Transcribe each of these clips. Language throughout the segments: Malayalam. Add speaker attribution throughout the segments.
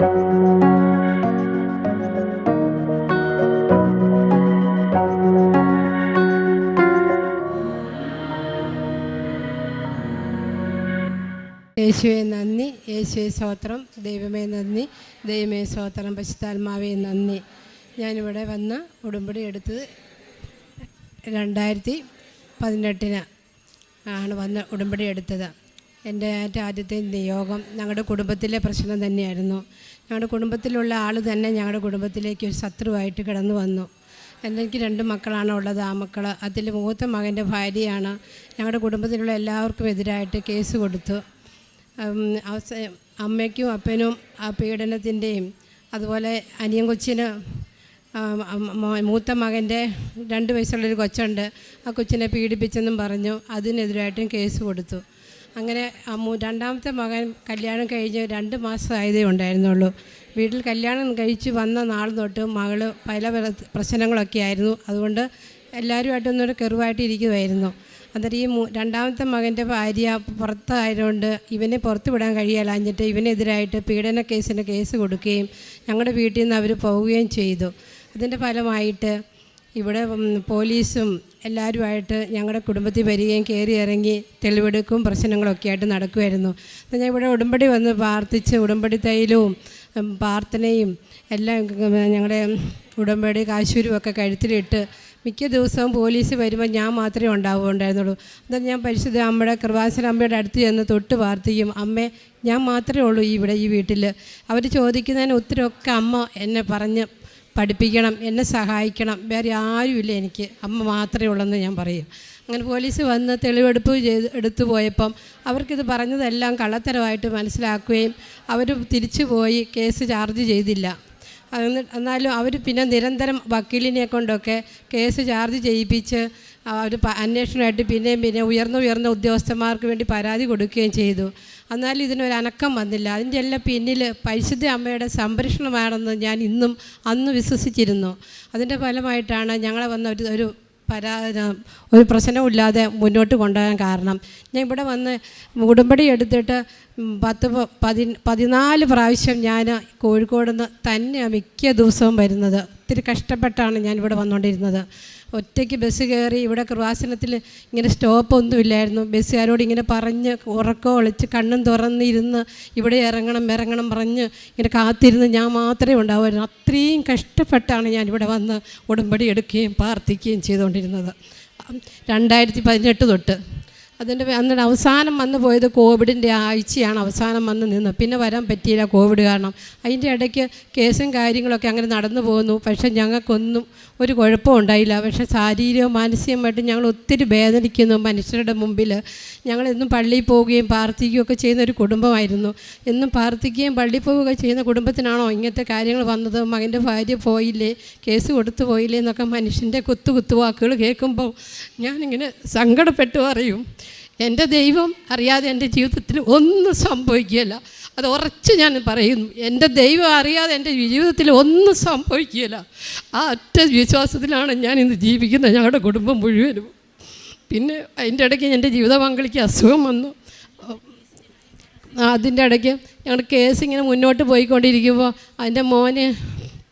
Speaker 1: യേശുവെ നന്ദി, യേശുവെ സ്തോത്രം, ദൈവമേ നന്ദി, ദൈവമേ സ്തോത്രം, പരിശുദ്ധാത്മാവേ നന്ദി. ഞാനിവിടെ വന്ന് ഉടമ്പടി എടുത്തത് 2018 ആണ് വന്ന് ഉടമ്പടി എടുത്തത്. എൻ്റെ ആദ്യത്തെ നിയോഗം ഞങ്ങളുടെ കുടുംബത്തിലെ പ്രശ്നം തന്നെയായിരുന്നു. ഞങ്ങളുടെ കുടുംബത്തിലുള്ള ആൾ തന്നെ ഞങ്ങളുടെ കുടുംബത്തിലേക്ക് ഒരു ശത്രുവായിട്ട് കിടന്നു വന്നു. എനിക്ക് 2 മക്കളാണ് ഉള്ളത്. ആ മക്കൾ, അതിൽ മൂത്ത മകൻ്റെ ഭാര്യയാണ് ഞങ്ങളുടെ കുടുംബത്തിലുള്ള എല്ലാവർക്കും എതിരായിട്ട് കേസ് കൊടുത്തു. അമ്മയ്ക്കും അപ്പനും ആ പീഡനത്തിൻ്റെയും, അതുപോലെ അനിയൻ കൊച്ചിന് മൂത്ത മകൻ്റെ 2 വയസ്സുള്ളൊരു കൊച്ചുണ്ട്, ആ കൊച്ചിനെ പീഡിപ്പിച്ചെന്നും പറഞ്ഞു അതിനെതിരായിട്ടും കേസ് കൊടുത്തു. അങ്ങനെ രണ്ടാമത്തെ മകൻ കല്യാണം കഴിഞ്ഞ് 2 മാസം ആയതേ ഉണ്ടായിരുന്നുള്ളൂ. വീട്ടിൽ കല്യാണം കഴിച്ച് വന്ന നാൾ തൊട്ട് മകൾ പല പ്രശ്നങ്ങളൊക്കെ ആയിരുന്നു. അതുകൊണ്ട് എല്ലാവരുമായിട്ടൊന്നൊരു കെറുവായിട്ട് ഇരിക്കുമായിരുന്നു. അന്നേരം ഈ രണ്ടാമത്തെ മകൻ്റെ ഭാര്യ പുറത്തായതുകൊണ്ട് ഇവനെ പുറത്ത് വിടാൻ കഴിയാലാഞ്ഞിട്ട് ഇവനെതിരായിട്ട് പീഡന കേസിന് കേസ് കൊടുക്കുകയും ഞങ്ങളുടെ വീട്ടിൽ നിന്ന് അവർ പോവുകയും ചെയ്തു. അതിൻ്റെ ഫലമായിട്ട് ഇവിടെ പോലീസും എല്ലാവരുമായിട്ട് ഞങ്ങളുടെ കുടുംബത്തിൽ വരികയും കയറി ഇറങ്ങി തെളിവെടുക്കും പ്രശ്നങ്ങളൊക്കെ ആയിട്ട് നടക്കുമായിരുന്നു. ഞാൻ ഇവിടെ ഉടമ്പടി വന്ന് പ്രാർത്ഥിച്ച് ഉടമ്പടി തൈലവും പ്രാർത്ഥനയും എല്ലാം ഞങ്ങളുടെ ഉടമ്പടി കാശൂരും ഒക്കെ കഴുത്തിലിട്ട് മിക്ക ദിവസവും പോലീസ് വരുമ്പോൾ ഞാൻ മാത്രമേ ഉണ്ടാവുകയുണ്ടായിരുന്നുള്ളൂ. എന്നാൽ ഞാൻ പരിശുദ്ധ അമ്മയുടെ കൃപാസന അമ്മയുടെ അടുത്ത് ചെന്ന് തൊട്ട് പ്രാർത്ഥിക്കും, അമ്മേ ഞാൻ മാത്രമേ ഉള്ളൂ ഈ വീട്ടിൽ. അവർ ചോദിക്കുന്നതിന് ഉത്തരമൊക്കെ അമ്മ എന്നെ പറഞ്ഞ് പഠിപ്പിക്കണം, എന്നെ സഹായിക്കണം, വേറെ ആരുമില്ല എനിക്ക്, അമ്മ മാത്രമേ ഉള്ളെന്ന് ഞാൻ പറയും. അങ്ങനെ പോലീസ് വന്ന് തെളിവെടുപ്പ് എടുത്തു പോയപ്പം അവർക്കിത് പറഞ്ഞതെല്ലാം കള്ളത്തരമായിട്ട് മനസ്സിലാക്കുകയും അവർ തിരിച്ചു പോയി കേസ് ചാർജ് ചെയ്തില്ല. എന്നാലും അവർ പിന്നെ നിരന്തരം വക്കീലിനെ കൊണ്ടൊക്കെ കേസ് ചാർജ് ചെയ്യിപ്പിച്ച് അവർ അന്വേഷണമായിട്ട് പിന്നെയും ഉയർന്ന ഉദ്യോഗസ്ഥന്മാർക്ക് വേണ്ടി പരാതി കൊടുക്കുകയും ചെയ്തു. എന്നാലും ഇതിനൊരു അനക്കം വന്നില്ല. അതിൻ്റെ എല്ലാം പിന്നിൽ പരിശുദ്ധ അമ്മയുടെ സംരക്ഷണമാണെന്ന് ഞാൻ അന്ന് വിശ്വസിച്ചിരുന്നു. അതിൻ്റെ ഫലമായിട്ടാണ് ഞങ്ങളെ വന്ന ഒരു പ്രശ്നമില്ലാതെ മുന്നോട്ട് കൊണ്ടുപോകാൻ കാരണം. ഞാൻ ഇവിടെ വന്ന് ഉടമ്പടി എടുത്തിട്ട് 14 പ്രാവശ്യം ഞാൻ കോഴിക്കോട് നിന്ന് തന്നെയാണ് മിക്ക ദിവസവും വരുന്നത്. ഒത്തിരി കഷ്ടപ്പെട്ടാണ് ഞാനിവിടെ വന്നുകൊണ്ടിരുന്നത്. ഒറ്റയ്ക്ക് ബസ് കയറി, ഇവിടെ കൃപാസനത്തിൽ ഇങ്ങനെ സ്റ്റോപ്പൊന്നുമില്ലായിരുന്നു. ബസ്സുകാരോട് ഇങ്ങനെ പറഞ്ഞ് ഉറക്കം ഒളിച്ച് കണ്ണും തുറന്നിരുന്ന് ഇവിടെ ഇറങ്ങണം പറഞ്ഞ് ഇങ്ങനെ കാത്തിരുന്ന് ഞാൻ മാത്രമേ ഉണ്ടാവുമായിരുന്നു. അത്രയും കഷ്ടപ്പെട്ടാണ് ഞാനിവിടെ വന്ന് ഉടമ്പടി എടുക്കുകയും പ്രാർത്ഥിക്കുകയും ചെയ്തുകൊണ്ടിരുന്നത് 2018 തൊട്ട്. അന്നിട്ട് അവസാനം വന്നു പോയത് കോവിഡിൻ്റെ ആഴ്ചയാണ് അവസാനം വന്ന് നിന്ന്. പിന്നെ വരാൻ പറ്റിയില്ല കോവിഡ് കാരണം. അതിൻ്റെ ഇടയ്ക്ക് കേസും കാര്യങ്ങളൊക്കെ അങ്ങനെ നടന്നു പോകുന്നു. പക്ഷേ ഞങ്ങൾക്കൊന്നും ഒരു കുഴപ്പവും ഉണ്ടായില്ല. പക്ഷേ ശാരീരികവും മാനസികമായിട്ട് ഞങ്ങൾ ഒത്തിരി വേദനിക്കുന്നു. മനുഷ്യരുടെ മുമ്പിൽ ഞങ്ങളെന്നും പള്ളിയിൽ പോവുകയും പ്രാർത്ഥിക്കുകയൊക്കെ ചെയ്യുന്ന ഒരു കുടുംബമായിരുന്നു. എന്നും പ്രാർത്ഥിക്കുകയും പള്ളിയിൽ പോവുകയൊക്കെ ചെയ്യുന്ന കുടുംബത്തിനാണോ ഇങ്ങനത്തെ കാര്യങ്ങൾ വന്നത്? മകൻ്റെ ഭാര്യ പോയില്ലേ, കേസ് കൊടുത്തു പോയില്ലേ എന്നൊക്കെ മനുഷ്യൻ്റെ കുത്തുവാക്കുകൾ കേൾക്കുമ്പോൾ ഞാനിങ്ങനെ സങ്കടപ്പെട്ടു പറയും, എൻ്റെ ദൈവം അറിയാതെ എൻ്റെ ജീവിതത്തിൽ ഒന്നും സംഭവിക്കുകയില്ല. അത് ഉറച്ച് ഞാൻ പറയുന്നു. എൻ്റെ ദൈവം അറിയാതെ എൻ്റെ ജീവിതത്തിൽ ഒന്നും സംഭവിക്കുകയില്ല. ആ ഒറ്റ വിശ്വാസത്തിലാണ് ഞാൻ ഇന്ന് ജീവിക്കുന്നത്, ഞങ്ങളുടെ കുടുംബം മുഴുവനും. പിന്നെ അതിൻ്റെ ഇടയ്ക്ക് എൻ്റെ ജീവിത പങ്കാളിക്ക് അസുഖം വന്നു. അതിൻ്റെ ഇടയ്ക്ക് ഞങ്ങളുടെ കേസ് ഇങ്ങനെ മുന്നോട്ട് പോയിക്കൊണ്ടിരിക്കുമ്പോൾ അതിൻ്റെ മോന്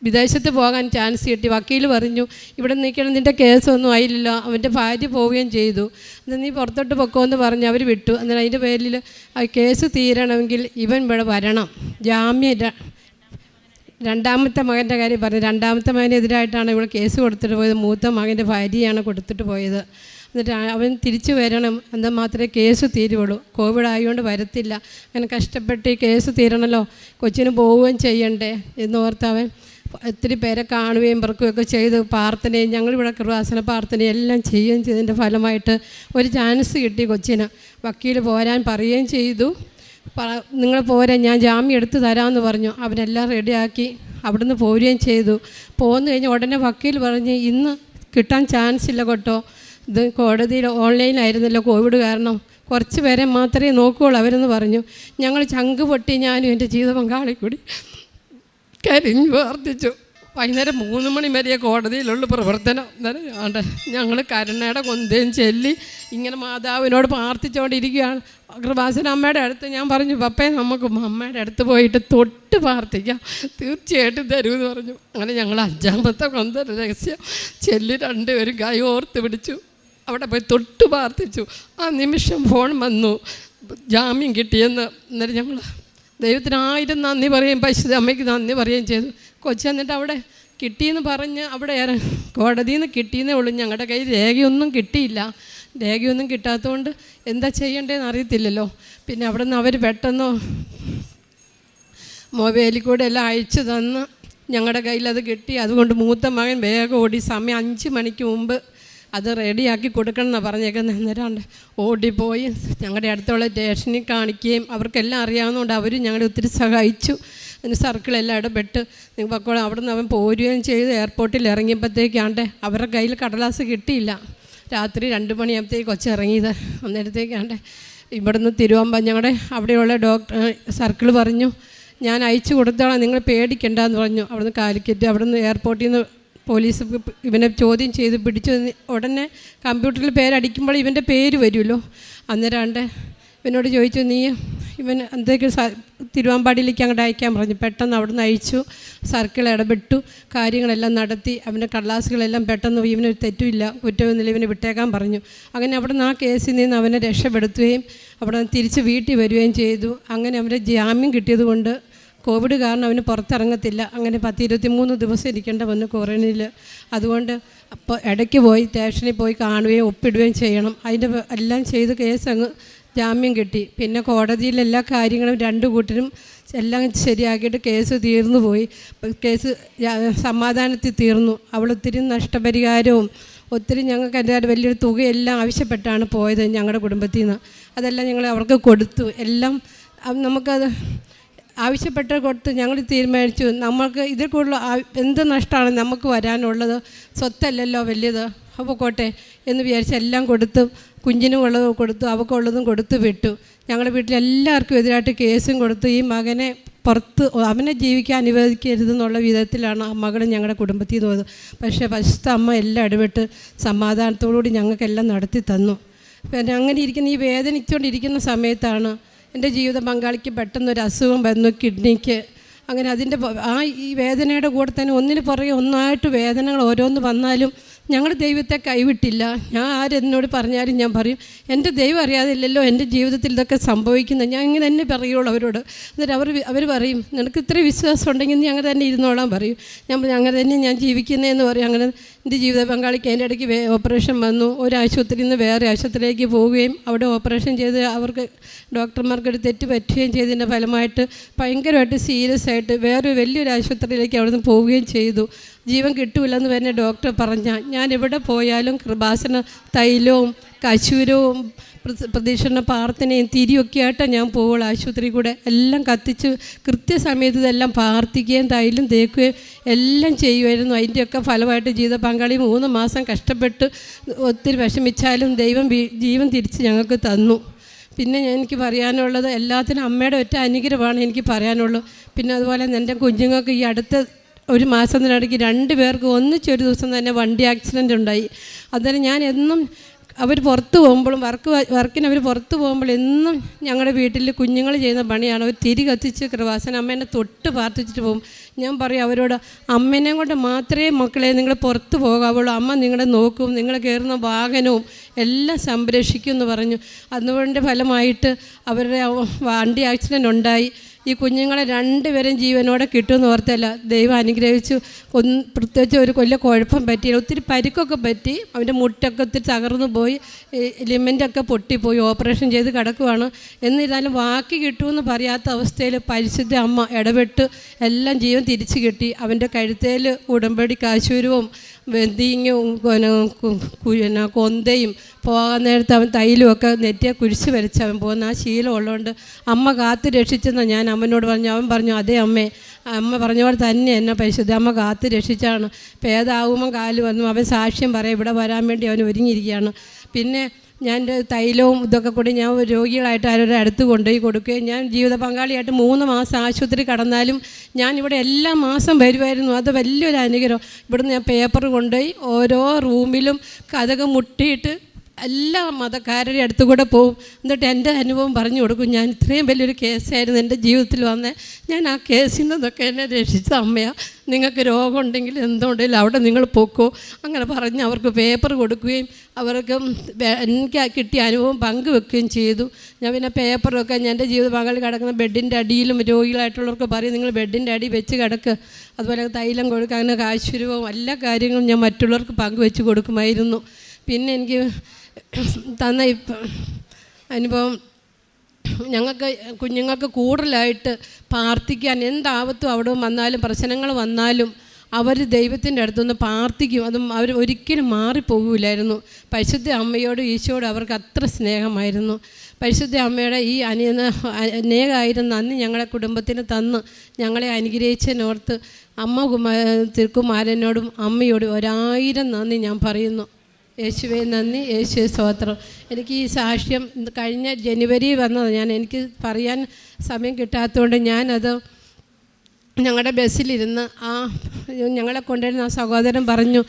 Speaker 1: വിദേശത്ത് പോകാൻ ചാൻസ് കിട്ടി. വക്കീൽ പറഞ്ഞു, ഇവിടെ നിൽക്കണം, നിൻ്റെ കേസൊന്നും ആയില്ലല്ലോ. അവൻ്റെ ഭാര്യ പോവുകയും ചെയ്തു. എന്നാൽ നീ പുറത്തോട്ട് പൊക്കോന്ന് പറഞ്ഞ് അവർ വിട്ടു. എന്നാൽ അതിൻ്റെ പേരിൽ ആ കേസ് തീരണമെങ്കിൽ ഇവൻ ഇവിടെ വരണം. ജാമ്യം രണ്ടാമത്തെ മകൻ്റെ കാര്യം പറഞ്ഞു. രണ്ടാമത്തെ മകനെതിരായിട്ടാണ് ഇവിടെ കേസ് കൊടുത്തിട്ട് പോയത്. മൂത്ത മകൻ്റെ ഭാര്യയാണ് കൊടുത്തിട്ട് പോയത്. എന്നിട്ട് അവൻ തിരിച്ചു വരണം, എന്നാൽ മാത്രമേ കേസ് തീരുള്ളൂ. കോവിഡ് ആയതുകൊണ്ട് വരത്തില്ല. അങ്ങനെ കഷ്ടപ്പെട്ട് ഈ കേസ് തീരണമല്ലോ, കൊച്ചിന് പോവുകയും ചെയ്യണ്ടേ എന്നോർത്ത് അവൻ ഒത്തിരി പേരെ കാണുകയും പറക്കുകയൊക്കെ ചെയ്ത് പ്രാർത്ഥനയും ഞങ്ങളിവിടെ കൃപാസന പ്രാർത്ഥനയും എല്ലാം ചെയ്യുകയും ചെയ്തതിൻ്റെ ഫലമായിട്ട് ഒരു ചാൻസ് കിട്ടി കൊച്ചിന്. വക്കീൽ പോരാൻ പറയുകയും ചെയ്തു. നിങ്ങൾ പോരാ, ഞാൻ ജാമ്യം എടുത്ത് തരാമെന്ന് പറഞ്ഞു. അവരെല്ലാം റെഡിയാക്കി അവിടുന്ന് പോരുകയും ചെയ്തു. പോന്നു കഴിഞ്ഞ് ഉടനെ വക്കീൽ പറഞ്ഞ്, ഇന്ന് കിട്ടാൻ ചാൻസ് ഇല്ല കേട്ടോ, ഇത് കോടതിയിൽ ഓൺലൈനായിരുന്നല്ലോ കോവിഡ് കാരണം, കുറച്ച് പേരെ മാത്രമേ നോക്കുകയുള്ളൂ അവരെന്ന് പറഞ്ഞു. ഞങ്ങൾ ചങ്ക് പൊട്ടി ഞാനും എൻ്റെ ജീവിത പങ്കാളി കൂടി കരഞ്ഞു പ്രാർത്ഥിച്ചു. വൈകുന്നേരം 3 മണി വരെ കോടതിയിലുള്ള പ്രവർത്തനം. അന്നേരം ഞങ്ങൾ കരുണയുടെ കൊന്തയും ചൊല്ലി ഇങ്ങനെ മാതാവിനോട് പ്രാർത്ഥിച്ചുകൊണ്ടിരിക്കുകയാണ്. കൃപാസന അമ്മയുടെ അടുത്ത് ഞാൻ പറഞ്ഞു, പപ്പേ നമുക്ക് അമ്മയുടെ അടുത്ത് പോയിട്ട് തൊട്ട് പ്രാർത്ഥിക്കാം, തീർച്ചയായിട്ടും തരുമെന്ന് പറഞ്ഞു. അങ്ങനെ ഞങ്ങൾ 5ാമത്തെ കൊന്ത രഹസ്യം ചൊല്ലി 2 പേരും കൈ ഓർത്ത് പിടിച്ചു. അവിടെ പോയി തൊട്ട് പ്രാർത്ഥിച്ചു. ആ നിമിഷം ഫോൺ വന്നു, ജാമ്യം കിട്ടിയെന്ന്. അന്നേരം ഞങ്ങൾ ദൈവത്തിന് 1000 നന്ദി പറയുകയും പരിശുദ്ധ അമ്മയ്ക്ക് നന്ദി പറയുകയും ചെയ്തു. എന്നിട്ട് അവിടെ കിട്ടിയെന്ന് പറഞ്ഞ് അവിടെ കോടതിയിൽ നിന്ന് കിട്ടിയെന്നേ ഉള്ളൂ. ഞങ്ങളുടെ കയ്യിൽ രേഖയൊന്നും കിട്ടിയില്ല. രേഖയൊന്നും കിട്ടാത്തതുകൊണ്ട് എന്താ ചെയ്യേണ്ടതെന്ന് അറിയത്തില്ലല്ലോ. പിന്നെ അവിടെ നിന്ന് അവർ പെട്ടെന്ന് മൊബൈലിൽ കൂടെ എല്ലാം അയച്ചു തന്ന് ഞങ്ങളുടെ കയ്യിൽ അത് കിട്ടി. അതുകൊണ്ട് മൂത്ത മകൻ വേഗം ഓടി സമയം 5 മണിക്ക് മുമ്പ് അത് റെഡിയാക്കി കൊടുക്കണം എന്നാണ് പറഞ്ഞേക്കുന്നത്. അന്നേരം ഓടിപ്പോയി ഞങ്ങളുടെ അടുത്തുള്ള സ്റ്റേഷനിൽ കാണിക്കുകയും അവർക്കെല്ലാം അറിയാവുന്നതുകൊണ്ട് അവരും ഞങ്ങളെ ഒത്തിരി സഹായിച്ചു. അതിന് സർക്കിളെല്ലാം ഇടപെട്ട് നിങ്ങൾ അവിടെ നിന്ന് അവൻ പോരുകയും ചെയ്ത് എയർപോർട്ടിൽ ഇറങ്ങിയപ്പോഴത്തേക്കാണ്ട് അവരുടെ കയ്യിൽ കടലാസ് കിട്ടിയില്ല. രാത്രി 2 മണിയാകുമ്പോഴത്തേക്ക് കൊച്ചിറങ്ങിയത്. അന്നേരത്തേക്കാണ്ട് ഇവിടുന്ന് തിരുവമ്പാടി ഞങ്ങളുടെ അവിടെയുള്ള ഡോക്ടർ സർക്കിൾ പറഞ്ഞു, ഞാൻ അയച്ചു കൊടുത്തോളാം, നിങ്ങൾ പേടിക്കണ്ടെന്ന് പറഞ്ഞു. അവിടുന്ന് കാലിക്കറ്റ് അവിടുന്ന് എയർപോർട്ടിൽ നിന്ന് പോലീസ് ഇവനെ ചോദ്യം ചെയ്ത് പിടിച്ചു. ഉടനെ കമ്പ്യൂട്ടറിൽ പേരടിക്കുമ്പോൾ ഇവൻ്റെ പേര് വരുമല്ലോ. അന്നേരം ഇവനോട് ചോദിച്ചു, നീ ഇവൻ എന്തൊക്കെയോ തിരുവമ്പാടിയിലേക്ക് അങ്ങോട്ട് അയക്കാൻ പറഞ്ഞു. പെട്ടെന്ന് അവിടെ നിന്ന് അയച്ചു. സർക്കിൾ ഇടപെട്ടു, കാര്യങ്ങളെല്ലാം നടത്തി. അവൻ്റെ കടലാസുകളെല്ലാം പെട്ടെന്ന് ഇവനൊരു തെറ്റുമില്ല, കുറ്റമൊന്നുമില്ല, ഇവനെ വിട്ടേക്കാൻ പറഞ്ഞു. അങ്ങനെ അവിടെ നിന്ന് ആ കേസിൽ നിന്ന് അവനെ രക്ഷപ്പെടുത്തുകയും അവിടെ നിന്ന് തിരിച്ച് വീട്ടിൽ വരികയും ചെയ്തു. അങ്ങനെ അവൻ്റെ ജാമ്യം കിട്ടിയത് കൊണ്ട് കോവിഡ് കാരണം അവന് പുറത്തിറങ്ങത്തില്ല. അങ്ങനെ 10-23 ദിവസം ഇരിക്കേണ്ട വന്നു ക്വാറന്റൈനിൽ. അതുകൊണ്ട് അപ്പോൾ ഇടയ്ക്ക് പോയി സ്റ്റേഷനിൽ പോയി കാണുകയും ഒപ്പിടുകയും ചെയ്യണം. അതിൻ്റെ എല്ലാം ചെയ്ത് കേസ് അങ്ങ് ജാമ്യം കിട്ടി. പിന്നെ കോടതിയിൽ എല്ലാ കാര്യങ്ങളും 2 കൂട്ടരും എല്ലാം ശരിയാക്കിയിട്ട് കേസ് തീർന്നു പോയി. കേസ് സമാധാനത്തിൽ തീർന്നു. അവൾ ഒത്തിരി നഷ്ടപരിഹാരവും ഒത്തിരി ഞങ്ങൾക്ക് എൻ്റെ വലിയൊരു തുകയെല്ലാം ആവശ്യപ്പെട്ടാണ് പോയത് ഞങ്ങളുടെ കുടുംബത്തിൽ നിന്ന്. അതെല്ലാം ഞങ്ങൾ അവർക്ക് കൊടുത്തു. എല്ലാം നമുക്കത് ആവശ്യപ്പെട്ട് കൊടുത്ത് ഞങ്ങൾ തീരുമാനിച്ചു, നമ്മൾക്ക് ഇതിൽ കൂടുതൽ എന്ത് നഷ്ടമാണ് നമുക്ക് വരാനുള്ളത്, സ്വത്തല്ലല്ലോ വലിയത്, അപ്പോൾ കോട്ടെ എന്ന് വിചാരിച്ച് എല്ലാം കൊടുത്തു. കുഞ്ഞിനും ഉള്ളത് കൊടുത്തു, അവൾക്കുള്ളതും കൊടുത്തു വിട്ടു. ഞങ്ങളുടെ വീട്ടിൽ എല്ലാവർക്കും എതിരായിട്ട് കേസും കൊടുത്തു. ഈ മകനെ പുറത്ത് അവനെ ജീവിക്കാൻ അനുവദിക്കരുതെന്നുള്ള വിധത്തിലാണ് ആ മകൾ ഞങ്ങളുടെ കുടുംബത്തിൽ നിന്ന് പോയത്. പക്ഷേ പരിശുദ്ധ അമ്മ എല്ലാം ഇടപെട്ട് സമാധാനത്തോടുകൂടി ഞങ്ങൾക്കെല്ലാം നടത്തി തന്നു. പിന്നെ അങ്ങനെ ഈ വേദനിച്ചുകൊണ്ടിരിക്കുന്ന സമയത്താണ് എൻ്റെ ജീവിത പങ്കാളിക്ക് പെട്ടെന്നൊരു അസുഖം വന്നു, കിഡ്നിക്ക്. അങ്ങനെ അതിൻ്റെ ഈ വേദനയുടെ കൂടെ തന്നെ ഒന്നിന് പുറകെ ഒന്നായിട്ട് വേദനകൾ ഓരോന്ന് വന്നാലും ഞങ്ങൾ ദൈവത്തെ കൈവിട്ടില്ല. ഞാൻ ആരെന്നോട് പറഞ്ഞാലും ഞാൻ പറയും, എൻ്റെ ദൈവം അറിയാതില്ലല്ലോ എൻ്റെ ജീവിതത്തിൽ ഇതൊക്കെ സംഭവിക്കുന്നത്. ഞാൻ ഇങ്ങനെ തന്നെ പറയുള്ളൂ അവരോട്. എന്നിട്ട് അവർ പറയും, നിനക്ക് ഇത്ര വിശ്വാസം ഉണ്ടെങ്കിൽ നീ അങ്ങനെ തന്നെ ഇരുന്നോളാൻ പറയും. അങ്ങനെ തന്നെ ഞാൻ ജീവിക്കുന്നതെന്ന് പറയും. അങ്ങനെ എൻ്റെ ജീവിത പങ്കാളിക്ക് അതിൻ്റെ ഇടയ്ക്ക് ഓപ്പറേഷൻ വന്നു. ഒരു ആശുപത്രിയിൽ നിന്ന് വേറെ ആശുപത്രിയിലേക്ക് പോവുകയും അവിടെ ഓപ്പറേഷൻ ചെയ്ത് അവർക്ക് ഡോക്ടർമാർക്കൊരു തെറ്റ് പറ്റുകയും ചെയ്തതിൻ്റെ ഫലമായിട്ട് ഭയങ്കരമായിട്ട് സീരിയസ് ആയിട്ട് വേറെ വലിയൊരു ആശുപത്രിയിലേക്ക് അവിടെ നിന്ന് പോവുകയും ചെയ്തു. ജീവൻ കിട്ടൂലെന്ന് തന്നെ ഡോക്ടർ പറഞ്ഞാൽ ഞാൻ എവിടെ പോയാലും കൃപാസന തൈലവും കശൂരവും പ്രദക്ഷിണ പ്രാർത്ഥനയും തിരിയൊക്കെ ആയിട്ടാണ് ഞാൻ പോവുള്ളൂ. ആശുപത്രി കൂടെ എല്ലാം കത്തിച്ച് കൃത്യസമയത്ത് ഇതെല്ലാം പ്രാർത്ഥിക്കുകയും തൈലും തേക്കുകയും എല്ലാം ചെയ്യുമായിരുന്നു. അതിൻ്റെയൊക്കെ ഫലമായിട്ട് ജീവിത പങ്കാളി 3 മാസം കഷ്ടപ്പെട്ട് ഒത്തിരി വിഷമിച്ചാലും ദൈവം ജീവൻ തിരിച്ച് ഞങ്ങൾക്ക് തന്നു. പിന്നെ എനിക്ക് പറയാനുള്ളത് എല്ലാത്തിനും അമ്മയുടെ ഒറ്റ അനുഗ്രഹമാണ് എനിക്ക് പറയാനുള്ളൂ. പിന്നെ അതുപോലെ എൻ്റെ കുഞ്ഞുങ്ങൾക്ക് ഈ അടുത്ത ഒരു മാസത്തിനിടയ്ക്ക് 2 പേർക്ക് ഒന്നിച്ചൊരു ദിവസം തന്നെ വണ്ടി ആക്സിഡൻ്റ് ഉണ്ടായി. അന്നേരം ഞാൻ എന്നും അവർ പുറത്ത് പോകുമ്പോഴും വർക്കിന് അവർ പുറത്ത് പോകുമ്പോൾ എന്നും ഞങ്ങളുടെ വീട്ടിൽ കുഞ്ഞുങ്ങൾ ചെയ്യുന്ന പണിയാണ്. അവർ തിരി കത്തിച്ച് കൃപാസന അമ്മേനെ തൊട്ട് പ്രാർത്ഥിച്ചിട്ട് പോകും. ഞാൻ പറയും അവരോട്, അമ്മേനെ കൊണ്ട് മാത്രമേ മക്കളെ നിങ്ങൾ പുറത്ത് പോകാവുള്ളൂ, അമ്മ നിങ്ങളെ നോക്കും, നിങ്ങൾ കയറുന്ന വാഹനവും എല്ലാം സംരക്ഷിക്കും എന്ന് പറഞ്ഞു. അതുകൊണ്ട് ഫലമായിട്ട് അവരുടെ വണ്ടി ആക്സിഡൻ്റ് ഉണ്ടായി. ഈ കുഞ്ഞുങ്ങളെ 2 പേരും ജീവനോടെ കിട്ടുമെന്ന് ഓർത്തല്ല, ദൈവം അനുഗ്രഹിച്ചു. പ്രത്യേകിച്ച് ഒരു കൊല്ല കുഴപ്പം പറ്റിയില്ല. ഒത്തിരി പരിക്കൊക്കെ പറ്റി, അവൻ്റെ മുട്ടൊക്കെ ഒത്തിരി തകർന്നു പോയി, ലിമെൻ്റൊക്കെ പൊട്ടിപ്പോയി, ഓപ്പറേഷൻ ചെയ്ത് കിടക്കുവാണ്. എന്നിരുന്നാലും ബാക്കി കിട്ടുമെന്ന് പറയാത്ത അവസ്ഥയിൽ പരിശുദ്ധ അമ്മ ഇടപെട്ട് എല്ലാം ജീവൻ തിരിച്ചു കിട്ടി. അവൻ്റെ കഴുത്തേൽ ഉടമ്പടി കാശൂരവും വെന്തിങ്ങും കൊന്തയും പോകാൻ നേരത്ത് അവൻ തൈലുമൊക്കെ നെറ്റിയെ കുരിശ് വരച്ച് അവൻ പോകുന്ന ആ ശീലം ഉള്ളതുകൊണ്ട് അമ്മ കാത്തു രക്ഷിച്ചെന്ന് ഞാൻ അമ്മനോട് പറഞ്ഞു. അവൻ പറഞ്ഞു, അതേ അമ്മേ, അമ്മ പറഞ്ഞ പോലെ തന്നെ എന്നെ പരിശുദ്ധ അമ്മ കാത്തു രക്ഷിച്ചാണ്. ഭേദാകുമ്പം കാല് വന്നു. അവൻ സാക്ഷ്യം പറയാം, ഇവിടെ വരാൻ വേണ്ടി അവൻ ഒരുങ്ങിയിരിക്കുകയാണ്. പിന്നെ ഞാൻ തൈലവും ഇതൊക്കെ കൂടി ഞാൻ രോഗികളായിട്ട് ആരുടെ അടുത്ത് കൊണ്ടുപോയി കൊടുക്കുകയും ഞാൻ ജീവിത പങ്കാളിയായിട്ട് 3 മാസം ആശുപത്രി കടന്നാലും ഞാനിവിടെ എല്ലാ മാസം വരുമായിരുന്നു. അത് വലിയൊരു അനുഗ്രഹം. ഇവിടുന്ന് ഞാൻ പേപ്പർ കൊണ്ടുപോയി ഓരോ റൂമിലും കതക് മുട്ടിയിട്ട് എല്ലാ മതക്കാരുടെ അടുത്ത് കൂടെ പോവും. എന്നിട്ട് എൻ്റെ അനുഭവം പറഞ്ഞു കൊടുക്കും. ഞാൻ ഇത്രയും വലിയൊരു കേസായിരുന്നു എൻ്റെ ജീവിതത്തിൽ വന്നത്. ഞാൻ ആ കേസിൽ നിന്നൊക്കെ എന്നെ രക്ഷിച്ച അമ്മയാണ്. നിങ്ങൾക്ക് രോഗമുണ്ടെങ്കിൽ എന്തുണ്ടെങ്കിലും അവിടെ നിങ്ങൾ പോക്കോ അങ്ങനെ പറഞ്ഞ് അവർക്ക് പേപ്പർ കൊടുക്കുകയും അവർക്ക് എനിക്ക് കിട്ടിയ അനുഭവം പങ്കുവെക്കുകയും ചെയ്തു. ഞാൻ പിന്നെ പേപ്പറൊക്കെ എൻ്റെ ജീവിത പങ്കാളി കിടക്കുന്ന ബെഡിൻ്റെ അടിയിലും രോഗികളായിട്ടുള്ളവർക്ക് പറയും നിങ്ങൾ ബെഡിൻ്റെ അടി വെച്ച് കിടക്കുക. അതുപോലെ തൈലം കൊടുക്കുക, അങ്ങനെ കാശുരൂപവും എല്ലാ കാര്യങ്ങളും ഞാൻ മറ്റുള്ളവർക്ക് പങ്കുവെച്ച് കൊടുക്കുമായിരുന്നു. പിന്നെ എനിക്ക് തന്ന അനുഭവം ഞങ്ങൾക്ക് കുഞ്ഞുങ്ങൾക്ക് കൂടുതലായിട്ട് പ്രാർത്ഥിക്കാൻ എന്താപത്തും അവിടെ വന്നാലും പ്രശ്നങ്ങൾ വന്നാലും അവർ ദൈവത്തിൻ്റെ അടുത്തുനിന്ന് പ്രാർത്ഥിക്കും. അതും അവർ ഒരിക്കലും മാറിപ്പോകില്ലായിരുന്നു. പരിശുദ്ധ അമ്മയോടും ഈശോയോടും അവർക്ക് അത്ര സ്നേഹമായിരുന്നു. പരിശുദ്ധ അമ്മയുടെ ഈ അനേകായിരം നന്ദി ഞങ്ങളെ കുടുംബത്തിന് തന്ന് ഞങ്ങളെ അനുഗ്രഹിച്ചതിനോർത്ത് തിരുക്കുമാരനോടും അമ്മയോടും 1000 നന്ദി ഞാൻ പറയുന്നു. യേശുവേ നന്ദി, യേശുവേ സ്തോത്രം. എനിക്ക് ഈ സാക്ഷ്യം കഴിഞ്ഞ ജനുവരി വന്നത് എനിക്ക് പറയാൻ സമയം കിട്ടാത്തതുകൊണ്ട് ഞാനത് ഞങ്ങളുടെ ബസ്സിലിരുന്ന് ഞങ്ങളെ കൊണ്ടുവരുന്ന ആ സഹോദരൻ പറഞ്ഞു,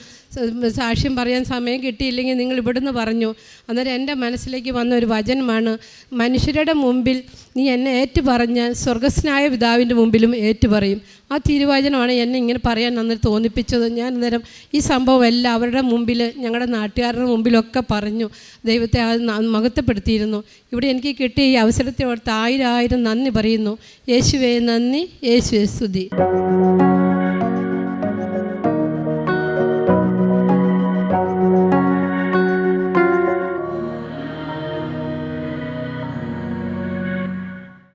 Speaker 1: സാക്ഷ്യം പറയാൻ സമയം കിട്ടിയില്ലെങ്കിൽ നിങ്ങൾ ഇവിടുന്ന് പറഞ്ഞു. അന്നേരം എൻ്റെ മനസ്സിലേക്ക് വന്ന ഒരു വചനമാണ്, മനുഷ്യരുടെ മുമ്പിൽ നീ എന്നെ ഏറ്റുപറഞ്ഞ് സ്വർഗസ്നായ പിതാവിൻ്റെ മുമ്പിലും ഏറ്റുപറയും. ആ തിരുവചനമാണ് എന്നെ ഇങ്ങനെ പറയാൻ അന്നേരം തോന്നിപ്പിച്ചത്. ഞാൻ അന്നേരം ഈ സംഭവം എല്ലാം അവരുടെ മുമ്പിൽ ഞങ്ങളുടെ നാട്ടുകാരുടെ മുമ്പിലൊക്കെ പറഞ്ഞു ദൈവത്തെ മഹത്വപ്പെടുത്തിയിരുന്നു. ഇവിടെ എനിക്ക് കിട്ടിയ ഈ അവസരത്തെ ഓർത്ത് 1000 നന്ദി പറയുന്നു. യേശുവേ നന്ദി, യേശുവേ സ്തുതി.